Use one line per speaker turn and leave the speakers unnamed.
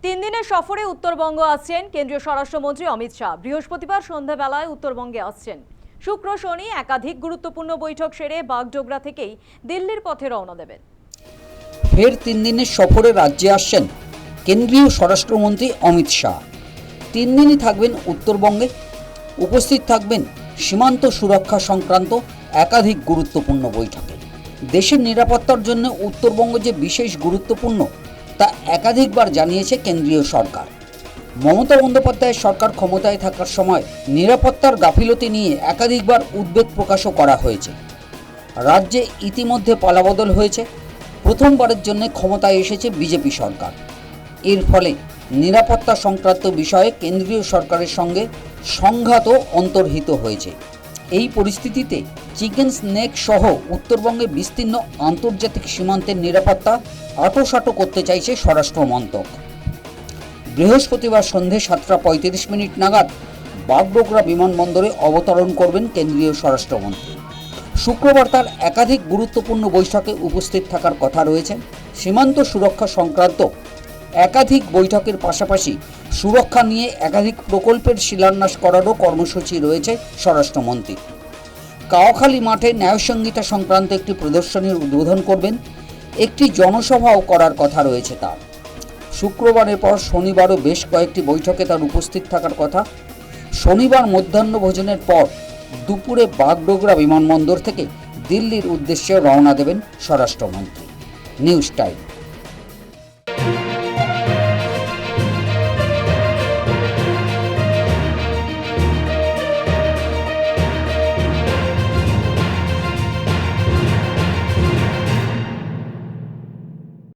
তিন দিনের সফরে উত্তরবঙ্গ আসছেন কেন্দ্রীয় স্বরাষ্ট্রমন্ত্রী অমিত শাহ। বৃহস্পতিবার সন্ধ্যাবেলায় উত্তরবঙ্গে আসছেন। শুক্র শনি একাধিক গুরুত্বপূর্ণ বৈঠক সেরে বাগডোগরা থেকেই দিল্লির পথে রওনা দেবেন।
ফের 3 দিনের সফরে রাজ্যে আসছেন কেন্দ্রীয় স্বরাষ্ট্রমন্ত্রী অমিত শাহ। 3 দিনই থাকবেন উত্তরবঙ্গে। উপস্থিত থাকবেন সীমান্ত সুরক্ষা সংক্রান্ত একাধিক গুরুত্বপূর্ণ বৈঠকে। দেশের নিরাপত্তার জন্য উত্তরবঙ্গ যে বিশেষ গুরুত্বপূর্ণ তা একাধিকবার জানিয়েছে কেন্দ্রীয় সরকার। মমতা বন্দ্যোপাধ্যায়ের সরকার ক্ষমতায় থাকার সময় নিরাপত্তার গাফিলতি নিয়ে একাধিকবার উদ্বেগ প্রকাশও করা হয়েছে। রাজ্যে ইতিমধ্যে পালাবদল হয়েছে। প্রথমবারের জন্য ক্ষমতায় এসেছে বিজেপি সরকার। এর ফলে নিরাপত্তা সংক্রান্ত বিষয়ে কেন্দ্রীয় সরকারের সঙ্গে সংঘাতও অন্তর্হিত হয়েছে। এই পরিস্থিতিতে চিকেন স্নেক সহ উত্তরবঙ্গে বিস্তীর্ণ আন্তর্জাতিক সীমান্তের নিরাপত্তা আঁটোসাঁটো করতে চাইছে স্বরাষ্ট্র মন্ত্রক। বৃহস্পতিবার সন্ধে 7:35 নাগাদ বাগডোগরা বিমানবন্দরে অবতরণ করবেন কেন্দ্রীয় স্বরাষ্ট্রমন্ত্রী। শুক্রবার তার একাধিক গুরুত্বপূর্ণ বৈঠকে উপস্থিত থাকার কথা রয়েছে। সীমান্ত সুরক্ষা সংক্রান্ত একাধিক বৈঠকের পাশাপাশি সুরক্ষা নিয়ে একাধিক প্রকল্পের শিলান্যাস করারও কর্মসূচি রয়েছে স্বরাষ্ট্রমন্ত্রী। কাওয়াখালী মাঠে ন্যায়সংহিতা সংক্রান্ত একটি প্রদর্শনীর উদ্বোধন করবেন। একটি জনসভাও করার কথা রয়েছে তার। শুক্রবারের পর শনিবারও বেশ কয়েকটি বৈঠকে তার উপস্থিত থাকার কথা। শনিবার মধ্যাহ্নভোজনের পর দুপুরে বাগডোগরা বিমানবন্দর থেকে দিল্লির উদ্দেশ্যে রওনা দেবেন স্বরাষ্ট্রমন্ত্রী। News time.